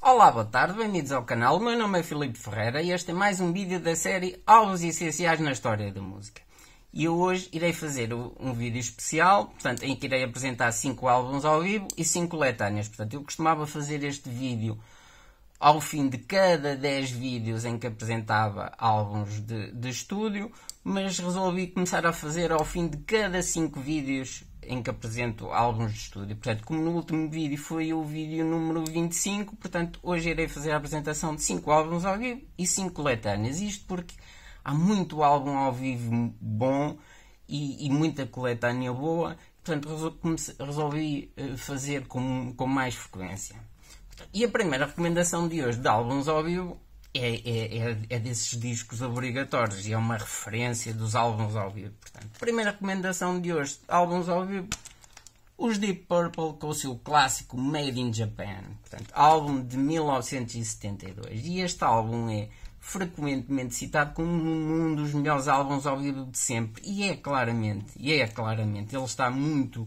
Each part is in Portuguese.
Olá, boa tarde, bem-vindos ao canal. O meu nome é Filipe Ferreira e este é mais um vídeo da série Álbuns Essenciais na História da Música. E eu hoje irei fazer um vídeo especial, portanto, em que irei apresentar 5 álbuns ao vivo e 5 coletâneas. Portanto, eu costumava fazer este vídeo ao fim de cada 10 vídeos em que apresentava álbuns de estúdio, mas resolvi começar a fazer ao fim de cada 5 vídeos em que apresento álbuns de estúdio. Portanto, como no último vídeo foi o vídeo número 25, portanto, hoje irei fazer a apresentação de 5 álbuns ao vivo e 5 coletâneas. Isto porque há muito álbum ao vivo bom e muita coletânea boa, portanto, resolvi fazer com mais frequência. E a primeira recomendação de hoje de álbuns ao vivo é desses discos obrigatórios e é uma referência dos álbuns ao vivo. Portanto, a primeira recomendação de hoje de álbuns ao vivo, os Deep Purple com o seu clássico Made in Japan. Portanto, álbum de 1972. E este álbum é frequentemente citado como um dos melhores álbuns ao vivo de sempre. E é claramente. Ele está muito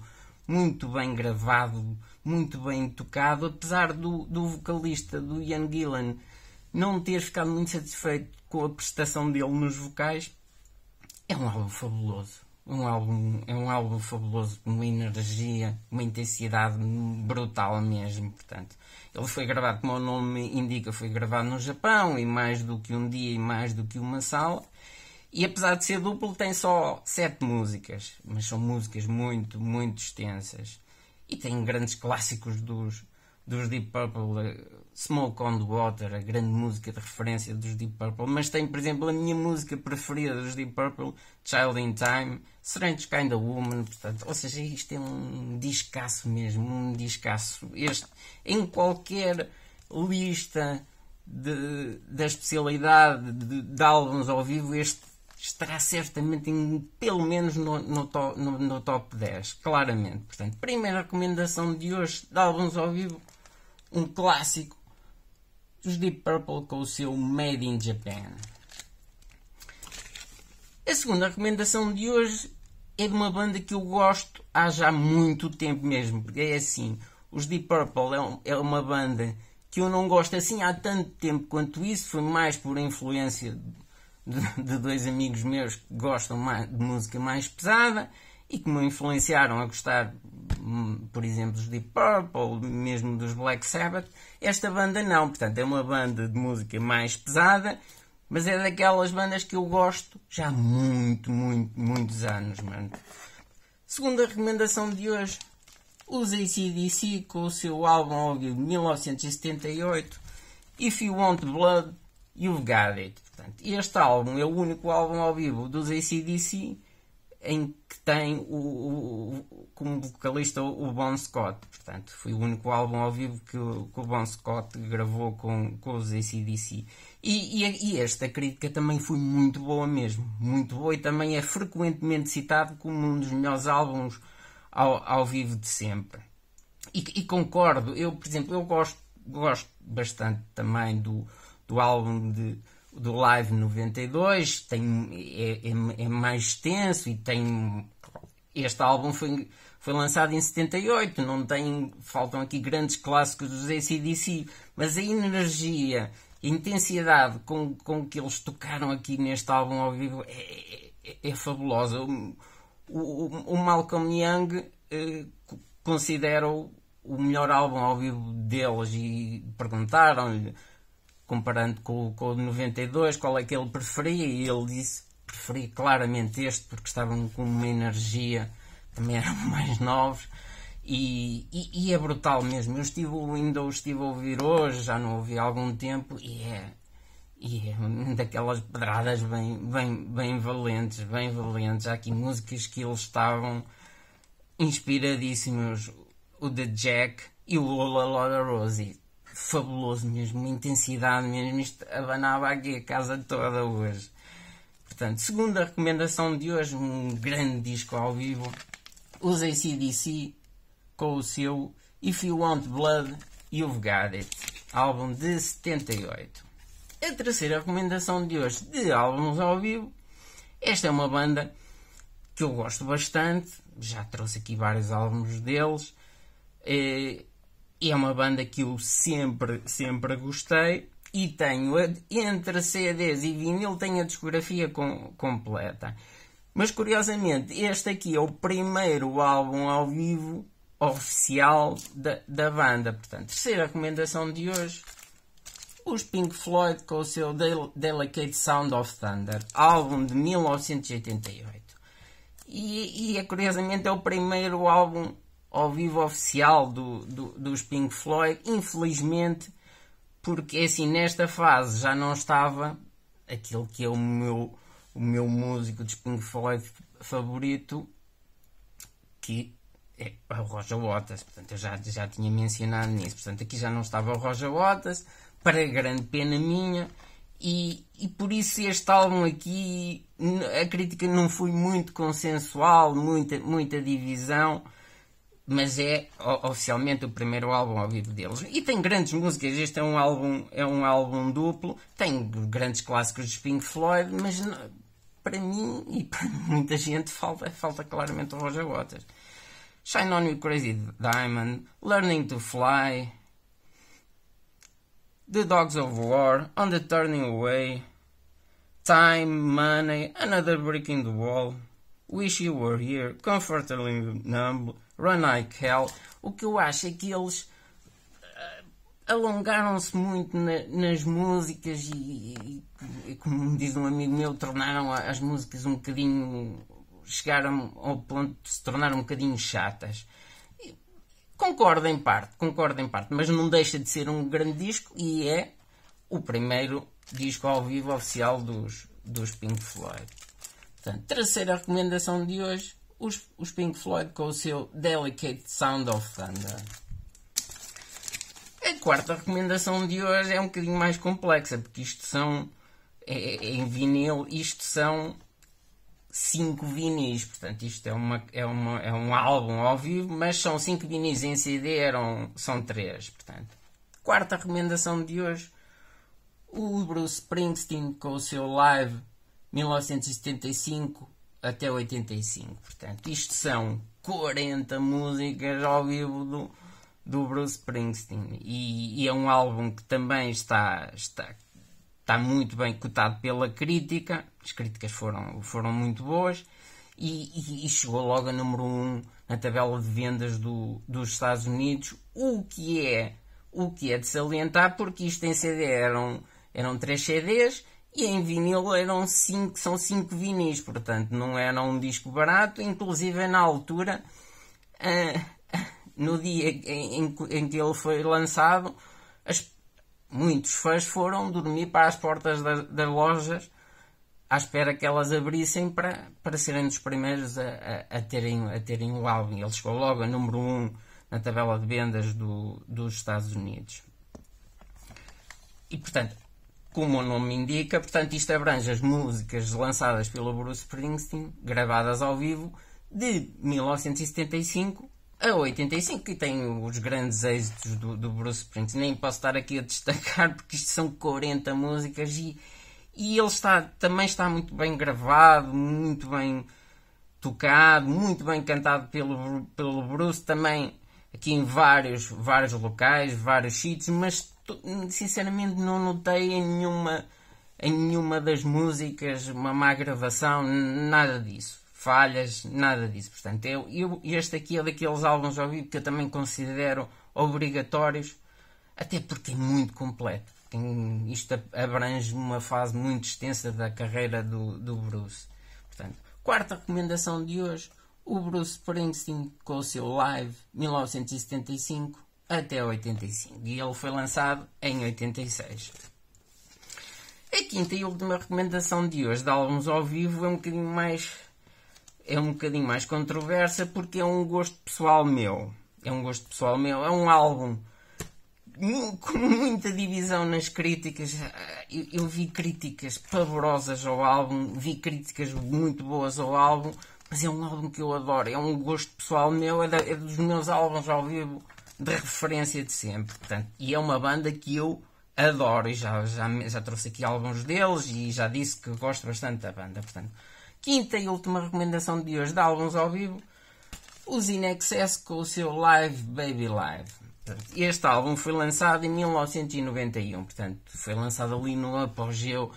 bem gravado, muito bem tocado, apesar do vocalista, do Ian Gillan, não ter ficado muito satisfeito com a prestação dele nos vocais. É um álbum fabuloso. É um álbum fabuloso, com uma energia, uma intensidade brutal mesmo. Portanto, ele foi gravado, como o nome indica, foi gravado no Japão, e mais do que um dia e mais do que uma sala. E apesar de ser duplo, tem só 7 músicas, mas são músicas muito extensas. E tem grandes clássicos dos Deep Purple, Smoke on the Water, a grande música de referência dos Deep Purple. Mas tem, por exemplo, a minha música preferida dos Deep Purple, Child in Time, Strange Kind of Woman. Portanto, ou seja, isto é um discaço mesmo, um discaço. Este, em qualquer lista da especialidade de álbuns ao vivo, este estará certamente pelo menos no top 10, claramente. Portanto, primeira recomendação de hoje de álbuns ao vivo, um clássico dos Deep Purple com o seu Made in Japan. A segunda recomendação de hoje é de uma banda que eu gosto há já muito tempo mesmo, porque é assim, os Deep Purple é uma banda que eu não gosto assim há tanto tempo quanto isso, foi mais por influência de 2 amigos meus que gostam de música mais pesada e que me influenciaram a gostar, por exemplo, dos Deep Purple, mesmo dos Black Sabbath. Esta banda não, portanto, é uma banda de música mais pesada, mas é daquelas bandas que eu gosto já há muitos anos, mano. Segunda recomendação de hoje, os AC/DC com o seu álbum ao vivo de 1978, If You Want Blood, You've Got It. Portanto, este álbum é o único álbum ao vivo dos AC/DC em que tem como vocalista o Bon Scott. Portanto, foi o único álbum ao vivo que o Bon Scott gravou com os AC/DC. E esta crítica também foi muito boa mesmo. Muito boa, e também é frequentemente citado como um dos melhores álbuns ao vivo de sempre. E concordo. Eu, por exemplo, eu gosto bastante também do álbum do Live 92, é mais extenso e tem... Este álbum foi lançado em 78, faltam aqui grandes clássicos dos AC/DC, mas a energia, a intensidade com que eles tocaram aqui neste álbum ao vivo é fabulosa. O Malcolm Young considera-o o melhor álbum ao vivo deles e perguntaram-lhe, comparando com o de 92, qual é que ele preferia, e ele disse que preferia claramente este, porque estavam com uma energia, também eram mais novos, e é brutal mesmo. Ainda o estive a ouvir hoje, já não ouvi há algum tempo, e é daquelas pedradas bem valentes. Há aqui músicas que eles estavam inspiradíssimos, o The Jack e o Lola Lola Rosie. Fabuloso mesmo, uma intensidade mesmo, isto abanava aqui a casa toda hoje. Portanto, segunda recomendação de hoje, um grande disco ao vivo, os AC/DC com o seu If You Want Blood, You've Got It, álbum de 78. A terceira recomendação de hoje de álbuns ao vivo, esta é uma banda que eu gosto bastante, já trouxe aqui vários álbuns deles, E é uma banda que eu sempre gostei. E tenho, entre CDs e vinil, tenho a discografia completa. Mas, curiosamente, este aqui é o primeiro álbum ao vivo oficial da banda. Portanto, terceira recomendação de hoje, os Pink Floyd com o seu Delicate Sound of Thunder, álbum de 1988. E curiosamente, é o primeiro álbum ao vivo oficial dos Pink Floyd. Infelizmente, porque assim, nesta fase já não estava aquele que é o meu músico dos Pink Floyd favorito, que é o Roger Waters. Portanto, eu já tinha mencionado nisso. Portanto, aqui já não estava o Roger Waters, para grande pena minha, e por isso este álbum aqui, a crítica não foi muito consensual, muita divisão, mas é oficialmente o primeiro álbum ao vivo deles. E tem grandes músicas. Este é um álbum duplo. Tem grandes clássicos dos Pink Floyd, mas para mim e para muita gente falta claramente o Roger Waters. Shine On You Crazy Diamond, Learning to Fly, The Dogs of War, On the Turning Away, Time, Money, Another Brick in the Wall, Wish You Were Here, Comfortably Numb, Run Like Hell. O que eu acho é que eles alongaram-se muito nas músicas e, como diz um amigo meu, tornaram as músicas um bocadinho... chegaram ao ponto de se tornar um bocadinho chatas. Concordo em parte, mas não deixa de ser um grande disco e é o primeiro disco ao vivo oficial dos Pink Floyd. Portanto, terceira recomendação de hoje, os Pink Floyd com o seu Delicate Sound of Thunder. A quarta recomendação de hoje é um bocadinho mais complexa, porque isto em vinil, isto são 5 vinis. Portanto, isto é um álbum ao vivo, mas são 5 vinis. Em CD são 3. Portanto, quarta recomendação de hoje, o Bruce Springsteen com o seu live 1975 até 85. Portanto, isto são 40 músicas ao vivo do Bruce Springsteen. E é um álbum que também está muito bem cotado pela crítica. As críticas foram muito boas e chegou logo a número 1 na tabela de vendas dos Estados Unidos, o que é de salientar, porque isto em CD eram 3 CDs e em vinil são 5 vinis, portanto não era um disco barato. Inclusive na altura, no dia em que ele foi lançado, muitos fãs foram dormir para as portas das lojas à espera que elas abrissem para serem dos primeiros a terem o álbum. Ele chegou logo a número 1 na tabela de vendas dos Estados Unidos. E, portanto, como o nome indica, portanto, isto abrange as músicas lançadas pelo Bruce Springsteen, gravadas ao vivo, de 1975 a 85, e tem os grandes êxitos do Bruce Springsteen. Nem posso estar aqui a destacar, porque isto são 40 músicas e ele também está muito bem gravado, muito bem tocado, muito bem cantado pelo Bruce, também aqui em vários locais, vários sítios, mas sinceramente não notei em nenhuma das músicas uma má gravação, nada disso. Falhas, nada disso. Portanto, este aqui é daqueles álbuns ao vivo que eu também considero obrigatórios, até porque é muito completo. Isto abrange uma fase muito extensa da carreira do Bruce. Portanto, quarta recomendação de hoje, o Bruce Springsteen com o seu live 1975 até 85. E ele foi lançado em 86. A quinta e última recomendação de hoje de álbuns ao vivo é um bocadinho mais controversa, porque é um gosto pessoal meu. É um álbum com muita divisão nas críticas. Eu vi críticas pavorosas ao álbum, vi críticas muito boas ao álbum, mas é um álbum que eu adoro. É um gosto pessoal meu, é dos meus álbuns ao vivo de referência de sempre. Portanto, e é uma banda que eu adoro, e já trouxe aqui álbuns deles e já disse que gosto bastante da banda. Portanto, quinta e última recomendação de hoje de álbuns ao vivo, os In Excess com o seu Live Baby Live. Este álbum foi lançado em 1991, portanto, foi lançado ali no apogeu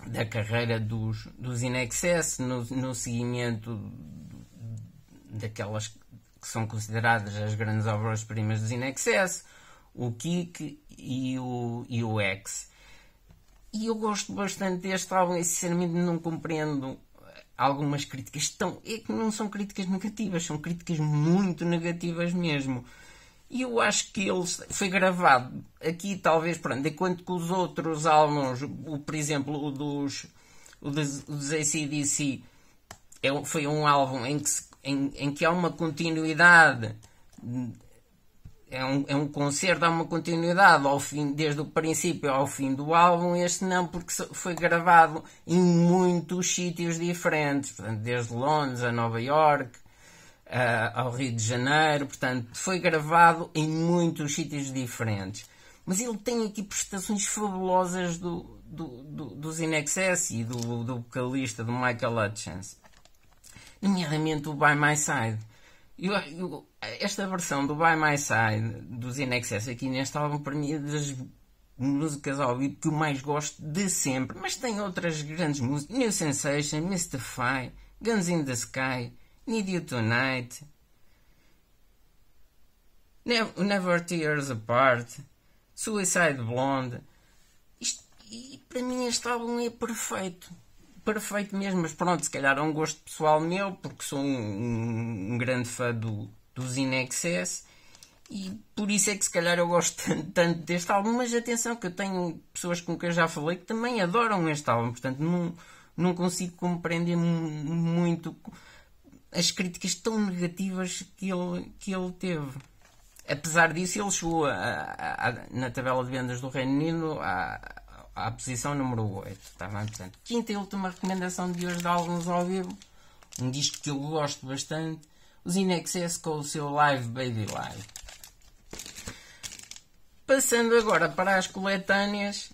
da carreira dos In Excess, no seguimento daquelas que são consideradas as grandes obras-primas dos In Excess, o Kick e o X. E eu gosto bastante deste álbum e sinceramente não compreendo algumas críticas é que não são críticas negativas, são críticas muito negativas mesmo. E eu acho que ele foi gravado aqui, talvez, pronto, enquanto que os outros álbuns, por exemplo, o dos AC/DC, foi um álbum em que há uma continuidade, é um concerto, há uma continuidade ao fim, desde o princípio ao fim do álbum. Este não, porque foi gravado em muitos sítios diferentes, portanto, desde Londres a Nova York, ao Rio de Janeiro, portanto, foi gravado em muitos sítios diferentes. Mas ele tem aqui prestações fabulosas dos In Excess e do vocalista, do Michael Hutchence, nomeadamente o By My Side. Esta versão do By My Side dos In Excess aqui neste álbum, para mim, é das músicas ao vivo que eu mais gosto de sempre. Mas tem outras grandes músicas: New Sensation, Mystify, Guns in the Sky, Need You Tonight, Never Tears Apart, Suicide Blonde. E para mim este álbum é perfeito. Perfeito mesmo, mas pronto, se calhar é um gosto pessoal meu, porque sou um grande fã dos In Excess, e por isso é que se calhar eu gosto tanto deste álbum. Mas atenção, que eu tenho pessoas com quem eu já falei que também adoram este álbum, portanto não consigo compreender muito as críticas tão negativas que ele teve. Apesar disso, ele chegou na tabela de vendas do Reino Unido à posição número 8. Tá bem? Portanto, quinta e última recomendação de hoje de álbuns ao vivo, um disco que eu gosto bastante, os In Excess com o seu Live Baby Live. Passando agora para as coletâneas,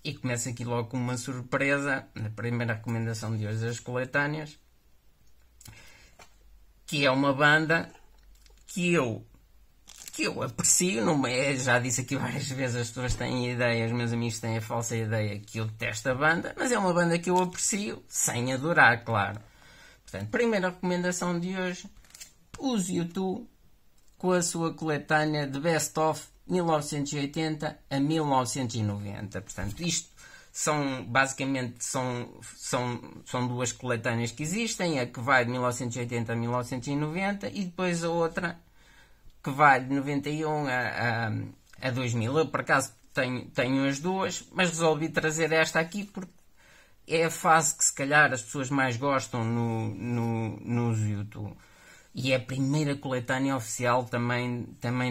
e começo aqui logo com uma surpresa, na primeira recomendação de hoje das coletâneas, que é uma banda que eu aprecio. Não é, já disse aqui várias vezes, as pessoas têm ideia, os meus amigos têm a falsa ideia que eu detesto a banda, mas é uma banda que eu aprecio, sem adorar, claro. Portanto, primeira recomendação de hoje, os U2 com a sua coletânea de Best of 1980 a 1990. Portanto, isto basicamente são duas coletâneas que existem, a que vai de 1980 a 1990 e depois a outra que vai de 91 a 2000. Eu, por acaso, tenho as duas, mas resolvi trazer esta aqui porque é a fase que se calhar as pessoas mais gostam nos YouTube. E é a primeira coletânea oficial também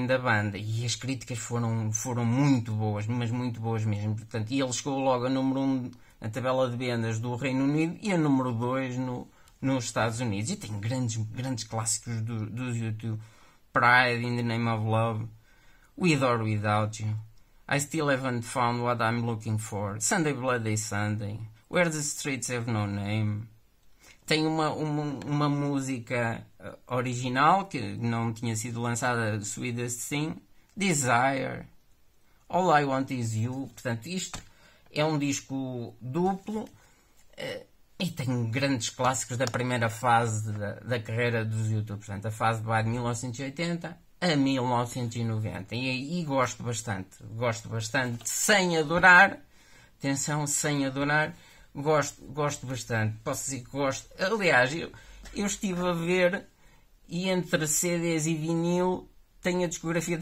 da banda. E as críticas foram muito boas, mas muito boas mesmo. Portanto, e ele chegou logo a número 1 na tabela de vendas do Reino Unido e a número 2 nos Estados Unidos. E tem grandes clássicos dos YouTube. Pride, In the Name of Love, With or Without You, I Still Haven't Found What I'm Looking For, Sunday Bloody Sunday, Where the Streets Have No Name. Tem uma música original que não tinha sido lançada, Sweetest Thing, Desire, All I Want Is You. Portanto, isto é um disco duplo e tem grandes clássicos da primeira fase da carreira dos YouTube. Portanto, a fase vai de 1980 a 1990. E gosto bastante, sem adorar. Atenção, sem adorar. Gosto bastante. Posso dizer que gosto. Aliás, eu estive a ver, e entre CDs e vinil tem a discografia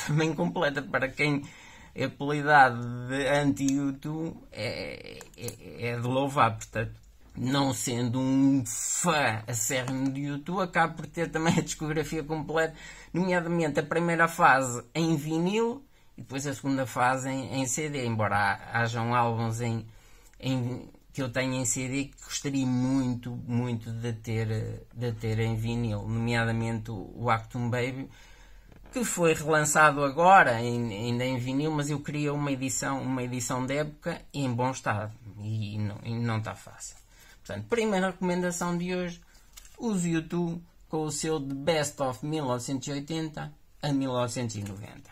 também completa. Para quem é apelidado de anti-YouTube, é de louvar. Portanto, não sendo um fã acérrimo de YouTube, acabo por ter também a discografia completa, nomeadamente a primeira fase em vinil e depois a segunda fase em CD, embora hajam álbuns que eu tenho em CD que gostaria muito de ter em vinil, nomeadamente o Achtung Baby, que foi relançado agora ainda em vinil, mas eu queria uma edição de época em bom estado e não está fácil. Portanto, primeira recomendação de hoje, os U2 com o seu The Best of 1980 a 1990.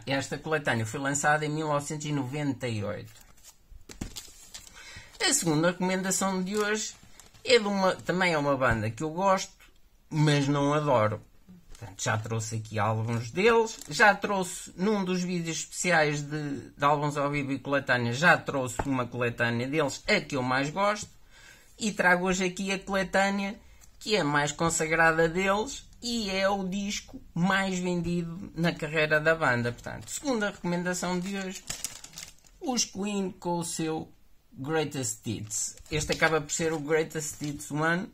Esta coletânea foi lançada em 1998. A segunda recomendação de hoje também é uma banda que eu gosto, mas não adoro. Portanto, já trouxe aqui alguns deles, já trouxe num dos vídeos especiais de álbuns ao vivo e coletâneas, já trouxe uma coletânea deles, a que eu mais gosto, e trago hoje aqui a coletânea que é mais consagrada deles e é o disco mais vendido na carreira da banda. Portanto, segunda recomendação de hoje, os Queen com o seu Greatest Hits. Este acaba por ser o Greatest Hits 1,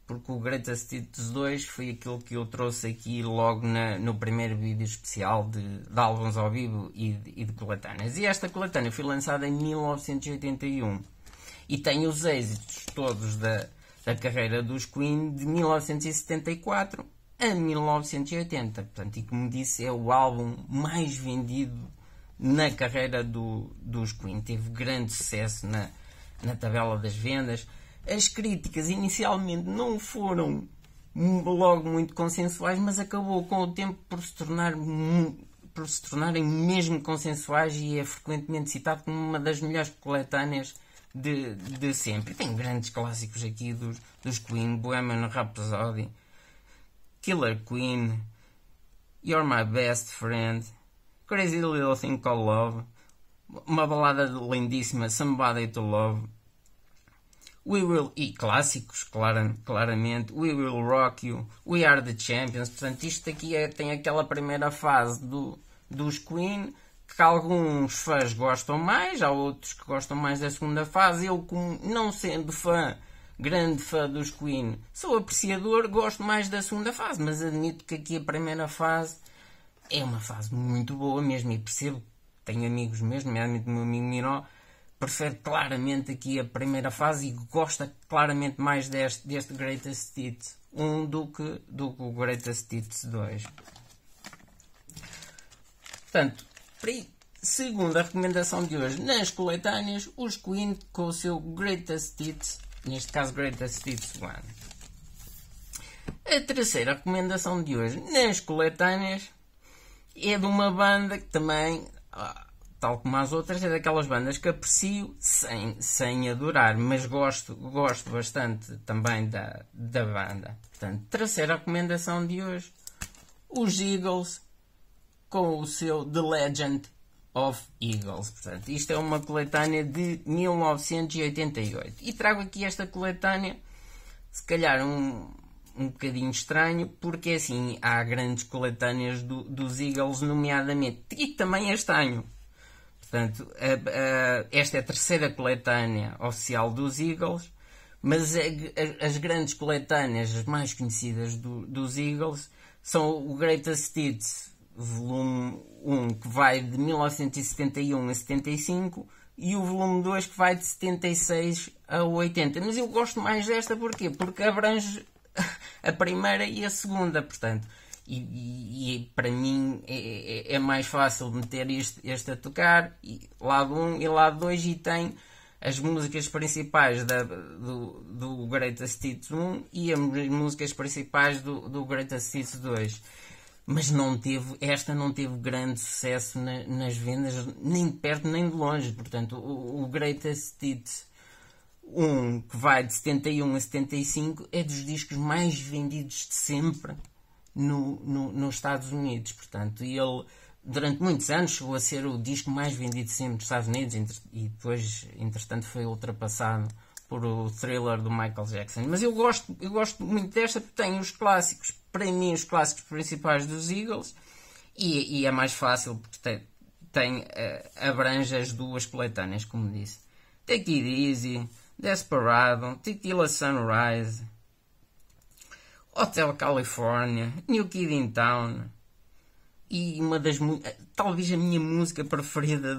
porque o Greatest Hits 2 foi aquilo que eu trouxe aqui logo no primeiro vídeo especial de álbuns ao vivo e de coletâneas. E esta coletânea foi lançada em 1981 e tem os êxitos todos da carreira dos Queen de 1974 a 1980. Portanto, e como disse, é o álbum mais vendido na carreira dos Queen. Teve grande sucesso na tabela das vendas. As críticas inicialmente não foram logo muito consensuais, mas acabou com o tempo por se tornarem mesmo consensuais e é frequentemente citado como uma das melhores coletâneas de sempre. E tem grandes clássicos aqui dos Queen: Bohemian Rhapsody, Killer Queen, You're My Best Friend, Crazy Little Thing Called Love, uma balada lindíssima, Somebody to Love, e clássicos, claramente, We Will Rock You, We Are the Champions. Portanto, isto aqui tem aquela primeira fase dos Queen, que alguns fãs gostam mais, há outros que gostam mais da segunda fase. Eu, como não sendo grande fã dos Queen, sou apreciador, gosto mais da segunda fase, mas admito que aqui a primeira fase é uma fase muito boa mesmo, e percebo, tenho amigos mesmo, nomeadamente o meu amigo Miró, prefere claramente aqui a primeira fase e gosta claramente mais deste Greatest Hits 1 do que o Greatest Hits 2. Portanto, segunda recomendação de hoje, nas coletâneas, os Queen com o seu Greatest Hits, neste caso Greatest Hits 1. A terceira recomendação de hoje, nas coletâneas, é de uma banda que também, tal como as outras, é daquelas bandas que aprecio sem adorar, mas gosto bastante também da banda. Portanto, terceira recomendação de hoje, os Eagles com o seu The Legend of Eagles. Portanto, isto é uma coletânea de 1988. E trago aqui esta coletânea, se calhar um bocadinho estranho, porque assim, há grandes coletâneas dos Eagles, nomeadamente, e também este ano. Portanto, esta é a terceira coletânea oficial dos Eagles, mas as grandes coletâneas, as mais conhecidas dos Eagles, são o Greatest Hits volume 1, que vai de 1971 a 75, e o volume 2, que vai de 76 a 80. Mas eu gosto mais desta, porquê? Porque abrange a primeira e a segunda, portanto, e para mim é mais fácil meter este a tocar, lado 1 e lado 2, e tem as músicas principais do Greatest Hits 1 e as músicas principais do Greatest Hits 2. Mas esta não teve grande sucesso nas vendas, nem de perto nem de longe. Portanto, o Greatest Hits 1, que vai de 71 a 75, é dos discos mais vendidos de sempre nos Estados Unidos. Portanto, ele, durante muitos anos, chegou a ser o disco mais vendido de sempre nos Estados Unidos, e depois, entretanto, foi ultrapassado por o Thriller do Michael Jackson. Mas eu gosto muito desta, porque tem os clássicos, para mim, os clássicos principais dos Eagles, e é mais fácil, porque abrange as duas coletâneas, como disse. Take It Easy, Desperado, Tequila Sunrise, Hotel California, New Kid in Town, e talvez a minha música preferida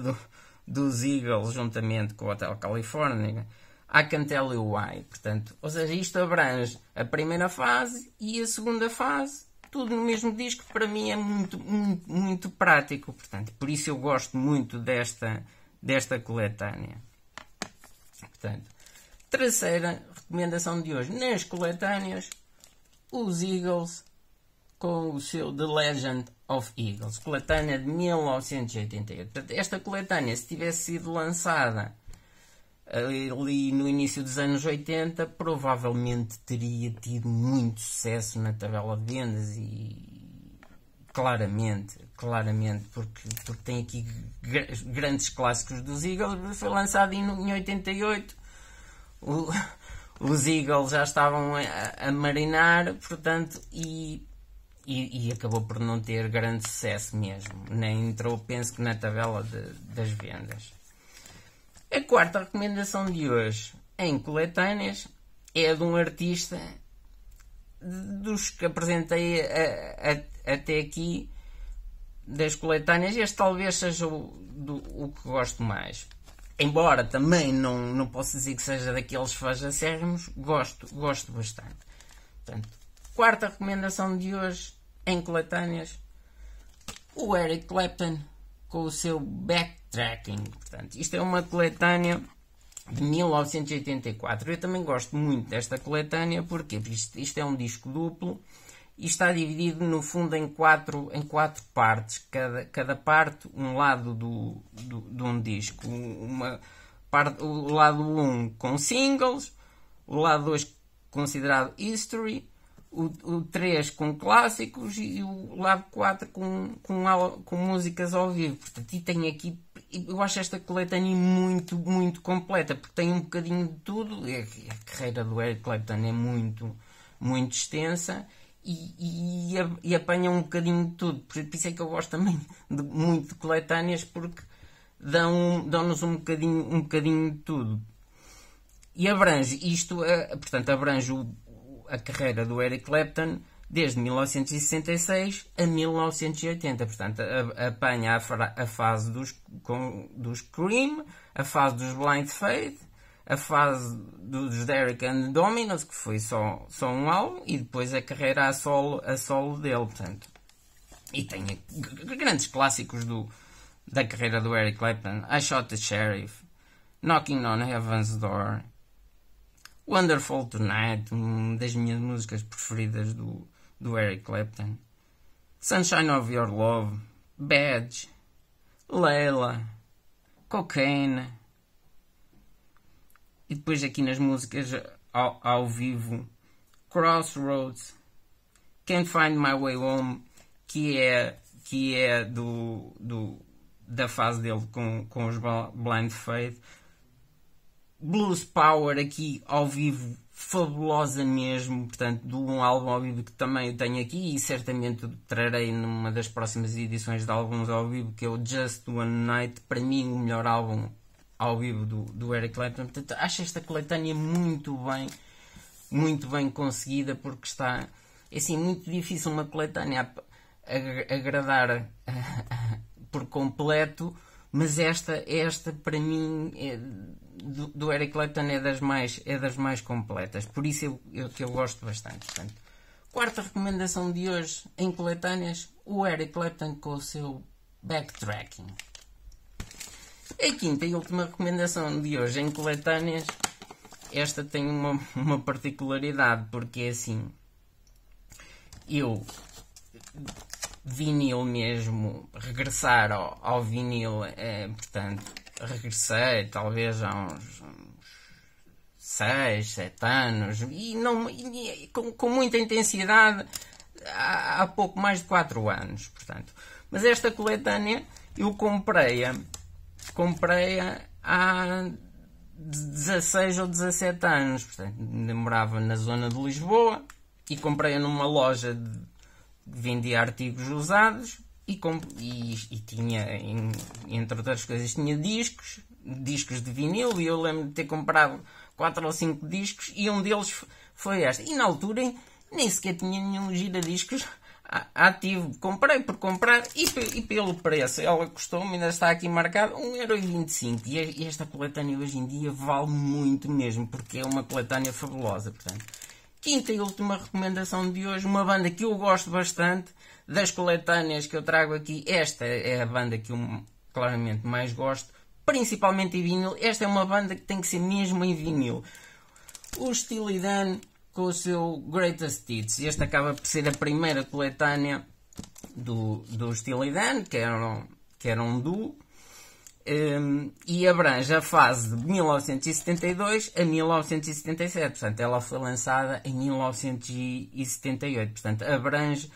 dos Eagles, juntamente com o Hotel California, I Can Tell You Why. Portanto, ou seja, isto abrange a primeira fase e a segunda fase, tudo no mesmo disco. Para mim é muito, muito, muito prático. Portanto, por isso eu gosto muito desta coletânea. Portanto, terceira recomendação de hoje, nas coletâneas, os Eagles com o seu The Legend of Eagles, coletânea de 1988. Portanto, esta coletânea, se tivesse sido lançada ali no início dos anos 80, provavelmente teria tido muito sucesso na tabela de vendas e claramente, porque tem aqui grandes clássicos dos Eagles. Foi lançado em 88, os Eagles já estavam a marinar, portanto, e acabou por não ter grande sucesso mesmo, nem entrou, penso que, na tabela das vendas. A quarta recomendação de hoje em coletâneas é de um artista dos que apresentei até aqui das coletâneas. Este talvez seja o que gosto mais. Embora também não posso dizer que seja daqueles fãs acérrimos, gosto bastante. Portanto, quarta recomendação de hoje em coletâneas, o Eric Clapton com o seu Backtracking. Portanto, isto é uma coletânea de 1984. Eu também gosto muito desta coletânea. Porquê? Porque isto é um disco duplo e está dividido no fundo em quatro partes. Cada parte, um lado de um disco. Uma parte, o lado 1 com singles, o lado 2 considerado history, o 3 com clássicos e o lado 4 com músicas ao vivo. Portanto, e tem aqui, eu acho esta coletânea muito, muito completa, porque tem um bocadinho de tudo. A carreira do Eric Clapton é muito, muito extensa e apanha um bocadinho de tudo. Por isso é que eu gosto também muito de coletâneas, porque dão-nos um bocadinho de tudo. E abrange isto, portanto, abrange a carreira do Eric Clapton desde 1966 a 1980. Portanto, apanha a fase dos Cream, a fase dos Blind Faith, a fase dos Derek and Dominos, que foi só um álbum, e depois a carreira a solo dele. Portanto, e tem grandes clássicos da carreira do Eric Clapton: I Shot the Sheriff, Knocking on Heaven's Door, Wonderful Tonight, uma das minhas músicas preferidas do Eric Clapton, Sunshine of Your Love, Badge, Layla, Cocaine. E depois aqui nas músicas ao vivo, Crossroads, Can't Find My Way Home, que é da fase dele com os Blind Faith. Blues Power, aqui ao vivo, fabulosa mesmo. Portanto, de um álbum ao vivo que também eu tenho aqui e certamente trarei numa das próximas edições de álbuns ao vivo, que é o Just One Night. Para mim, o melhor álbum ao vivo do Eric Clapton. Portanto, acho esta coletânea muito bem conseguida, porque está, é assim, muito difícil uma coletânea agradar por completo, mas esta para mim do Eric Clapton é das mais completas. Por isso eu gosto bastante. Portanto, quarta recomendação de hoje em coletâneas, o Eric Clapton com o seu Backtracking. A quinta e última recomendação de hoje em coletâneas, esta tem uma particularidade, porque é assim, eu vinil mesmo, regressar ao vinil, portanto, regressei talvez há uns 6, 7 anos e com muita intensidade há pouco mais de 4 anos, portanto. Mas esta coletânea eu comprei-a há 16 ou 17 anos, portanto, morava na zona de Lisboa e comprei-a numa loja que vendia artigos usados e tinha, entre outras coisas, tinha discos de vinil, e eu lembro de ter comprado 4 ou 5 discos e um deles foi este. E na altura nem sequer tinha nenhum giradiscos ativo. Comprei por comprar e pelo preço. Ela custou-me, ainda está aqui marcado, 1,25€. E esta coletânea hoje em dia vale muito mesmo, porque é uma coletânea fabulosa. Portanto, quinta e última recomendação de hoje, uma banda que eu gosto bastante, das coletâneas que eu trago aqui. Esta é a banda que eu claramente mais gosto, principalmente em vinil. Esta é uma banda que tem que ser mesmo em vinil. O Steely Dan com o seu Greatest Hits. Este acaba por ser a primeira coletânea do Steely Dan, que era um duo, e abrange a fase de 1972 a 1977. Portanto, ela foi lançada em 1978. Portanto, abrange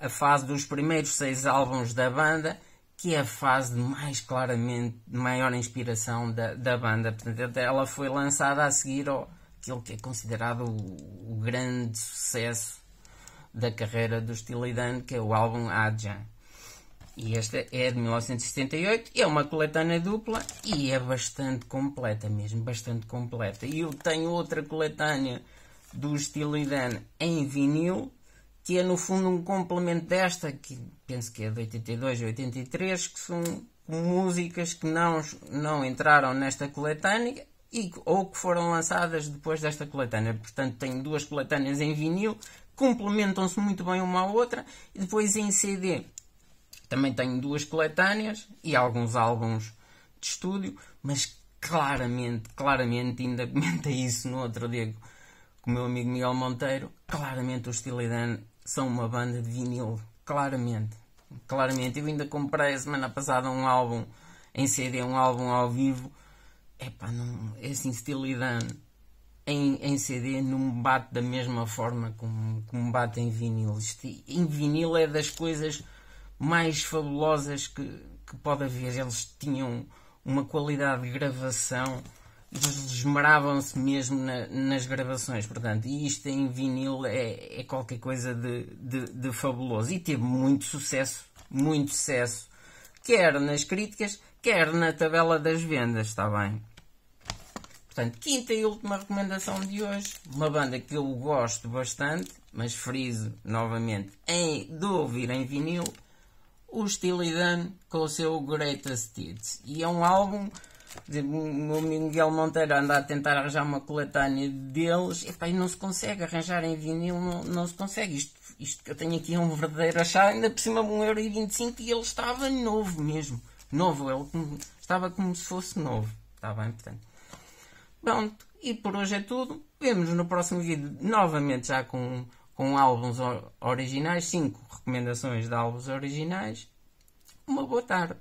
a fase dos primeiros 6 álbuns da banda, que é a fase de maior inspiração da banda. Portanto, ela foi lançada a seguir aquilo que é considerado o grande sucesso da carreira do Steely Dan, que é o álbum Adja. E esta é de 1978, é uma coletânea dupla e é bastante completa mesmo, bastante completa. E eu tenho outra coletânea do Steely Dan em vinil, que é no fundo um complemento desta, que penso que é de 82 ou 83, que são músicas que não entraram nesta coletânea ou que foram lançadas depois desta coletânea. Portanto, tenho 2 coletâneas em vinil, complementam-se muito bem uma à outra, e depois em CD também tenho 2 coletâneas e alguns álbuns de estúdio, mas claramente, ainda comentei isso no outro dia com o meu amigo Miguel Monteiro, claramente os Steely Dan são uma banda de vinil, claramente. Eu ainda comprei a semana passada um álbum em CD, um álbum ao vivo. Não, é assim, Steely Dan em CD não me bate da mesma forma como bate em vinil. Em vinil é das coisas mais fabulosas que pode haver. Eles tinham uma qualidade de gravação, eles esmeravam-se mesmo nas gravações, portanto, e isto em vinil é qualquer coisa de fabuloso, e teve muito sucesso, quer nas críticas, quer na tabela das vendas, está bem? Portanto, quinta e última recomendação de hoje, uma banda que eu gosto bastante, mas friso novamente de ouvir em vinil, o Steely Dan com o seu Greatest Hits. E é um álbum, o meu amigo Miguel Monteiro anda a tentar arranjar uma coletânea deles, e não se consegue arranjar em vinil, não se consegue. Isto que eu tenho aqui é um verdadeiro achar, ainda por cima de 1,25€ e ele estava novo mesmo. Novo, ele estava como se fosse novo. Está bem, portanto. Pronto, e por hoje é tudo. Vemo-nos no próximo vídeo, novamente já com álbuns originais, 5 recomendações de álbuns originais. Uma boa tarde.